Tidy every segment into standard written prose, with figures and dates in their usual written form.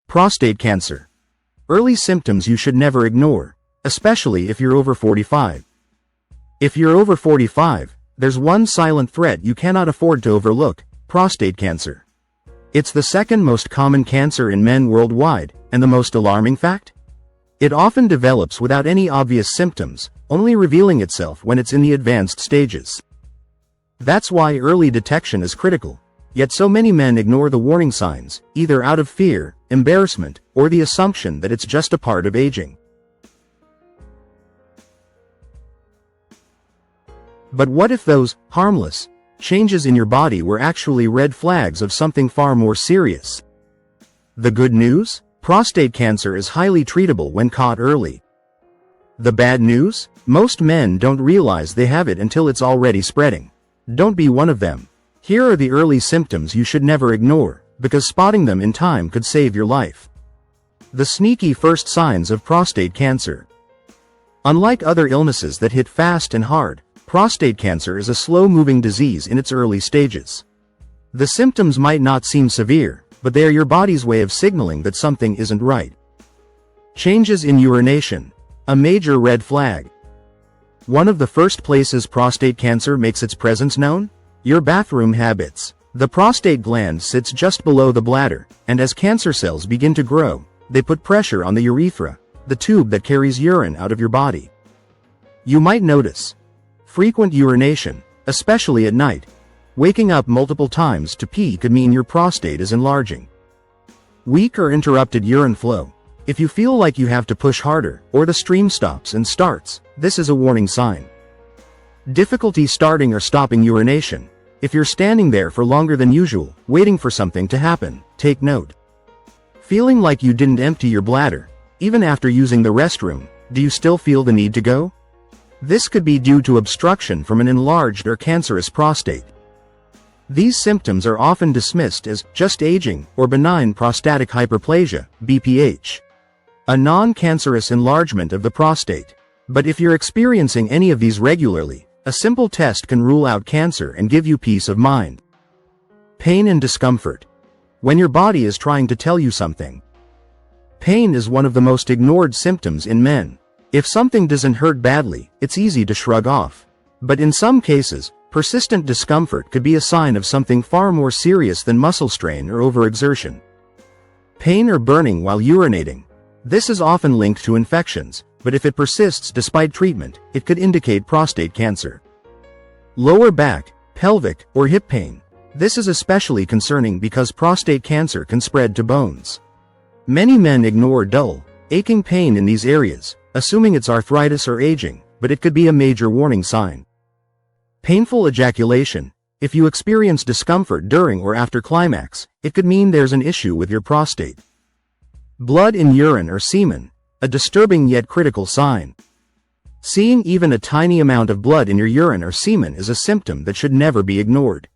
Prostate cancer. Early symptoms you should never ignore, especially if you're over 45. If you're over 45, there's one silent threat you cannot afford to overlook: prostate cancer. It's the second most common cancer in men worldwide, and the most alarming fact? It often develops without any obvious symptoms, only revealing itself when it's in the advanced stages. That's why early detection is critical. Yet so many men ignore the warning signs, either out of fear, embarrassment, or the assumption that it's just a part of aging. But what if those harmless changes in your body were actually red flags of something far more serious? The good news? Prostate cancer is highly treatable when caught early. The bad news? Most men don't realize they have it until it's already spreading. Don't be one of them. Here are the early symptoms you should never ignore, because spotting them in time could save your life. The sneaky first signs of prostate cancer. Unlike other illnesses that hit fast and hard, prostate cancer is a slow-moving disease in its early stages. The symptoms might not seem severe, but they are your body's way of signaling that something isn't right. Changes in urination. A major red flag. One of the first places prostate cancer makes its presence known? Your bathroom habits. The prostate gland sits just below the bladder, and as cancer cells begin to grow, they put pressure on the urethra, the tube that carries urine out of your body. You might notice frequent urination, especially at night. Waking up multiple times to pee could mean your prostate is enlarging. Weak or interrupted urine flow. If you feel like you have to push harder, or the stream stops and starts, this is a warning sign. Difficulty starting or stopping urination. If you're standing there for longer than usual, waiting for something to happen, take note. Feeling like you didn't empty your bladder, even after using the restroom, do you still feel the need to go? This could be due to obstruction from an enlarged or cancerous prostate. These symptoms are often dismissed as just aging or benign prostatic hyperplasia, BPH, a non-cancerous enlargement of the prostate. But if you're experiencing any of these regularly, a simple test can rule out cancer and give you peace of mind. Pain and discomfort. When your body is trying to tell you something. Pain is one of the most ignored symptoms in men. If something doesn't hurt badly, it's easy to shrug off. But in some cases, persistent discomfort could be a sign of something far more serious than muscle strain or overexertion. Pain or burning while urinating. This is often linked to infections, but if it persists despite treatment, it could indicate prostate cancer. Lower back, pelvic, or hip pain. This is especially concerning because prostate cancer can spread to bones. Many men ignore dull, aching pain in these areas, assuming it's arthritis or aging, but it could be a major warning sign. Painful ejaculation. If you experience discomfort during or after climax, it could mean there's an issue with your prostate. Blood in urine or semen. A disturbing yet critical sign. Seeing even a tiny amount of blood in your urine or semen is a symptom that should never be ignored.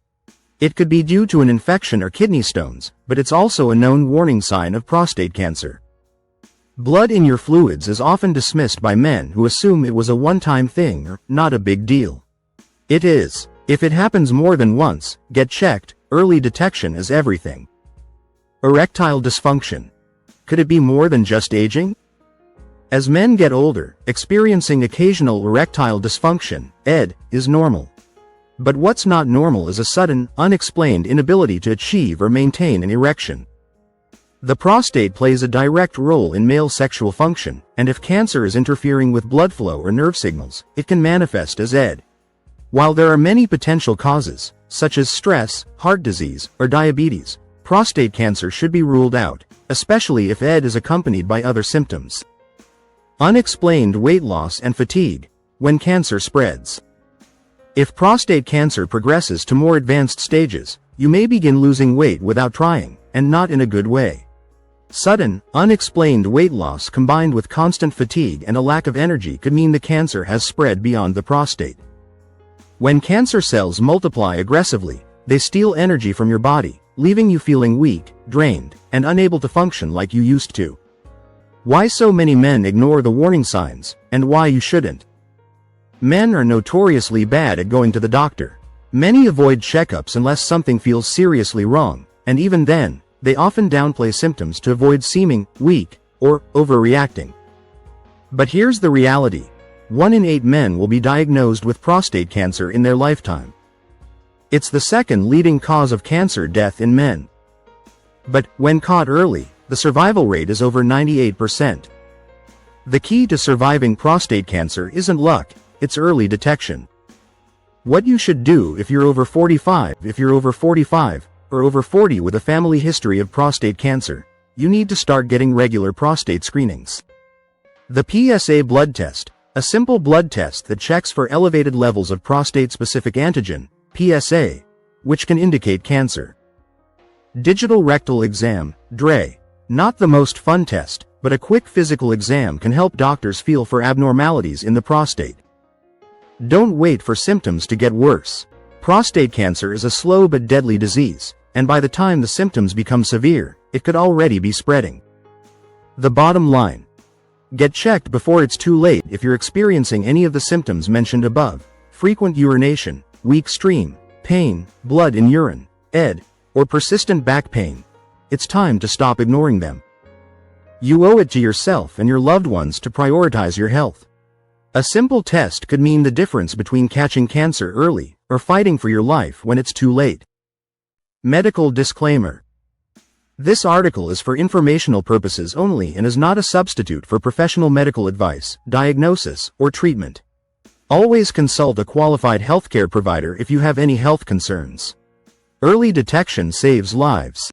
It could be due to an infection or kidney stones, but it's also a known warning sign of prostate cancer. Blood in your fluids is often dismissed by men who assume it was a one-time thing or not a big deal. It is. If it happens more than once, get checked. Early detection is everything. Erectile dysfunction. Could it be more than just aging? As men get older, experiencing occasional erectile dysfunction, ED, is normal. But what's not normal is a sudden, unexplained inability to achieve or maintain an erection. The prostate plays a direct role in male sexual function, and if cancer is interfering with blood flow or nerve signals, it can manifest as ED. While there are many potential causes, such as stress, heart disease, or diabetes, prostate cancer should be ruled out, especially if ED is accompanied by other symptoms. Unexplained weight loss and fatigue. When cancer spreads. If prostate cancer progresses to more advanced stages, you may begin losing weight without trying, and not in a good way. Sudden, unexplained weight loss combined with constant fatigue and a lack of energy could mean the cancer has spread beyond the prostate. When cancer cells multiply aggressively, they steal energy from your body, leaving you feeling weak, drained, and unable to function like you used to. Why so many men ignore the warning signs, and why you shouldn't. Men are notoriously bad at going to the doctor. Many avoid checkups unless something feels seriously wrong, and even then, they often downplay symptoms to avoid seeming weak or overreacting. But here's the reality. 1 in 8 men will be diagnosed with prostate cancer in their lifetime. It's the second leading cause of cancer death in men. But, when caught early, the survival rate is over 98%. The key to surviving prostate cancer isn't luck, it's early detection. What you should do if you're over 45, or over 40 with a family history of prostate cancer, you need to start getting regular prostate screenings. The PSA blood test, a simple blood test that checks for elevated levels of prostate-specific antigen, PSA, which can indicate cancer. Digital rectal exam, DRE. Not the most fun test, but a quick physical exam can help doctors feel for abnormalities in the prostate. Don't wait for symptoms to get worse. Prostate cancer is a slow but deadly disease, and by the time the symptoms become severe, it could already be spreading. The bottom line. Get checked before it's too late if you're experiencing any of the symptoms mentioned above: frequent urination, weak stream, pain, blood in urine, ED, or persistent back pain. It's time to stop ignoring them. You owe it to yourself and your loved ones to prioritize your health. A simple test could mean the difference between catching cancer early or fighting for your life when it's too late. Medical disclaimer. This article is for informational purposes only and is not a substitute for professional medical advice, diagnosis, or treatment. Always consult a qualified healthcare provider if you have any health concerns. Early detection saves lives.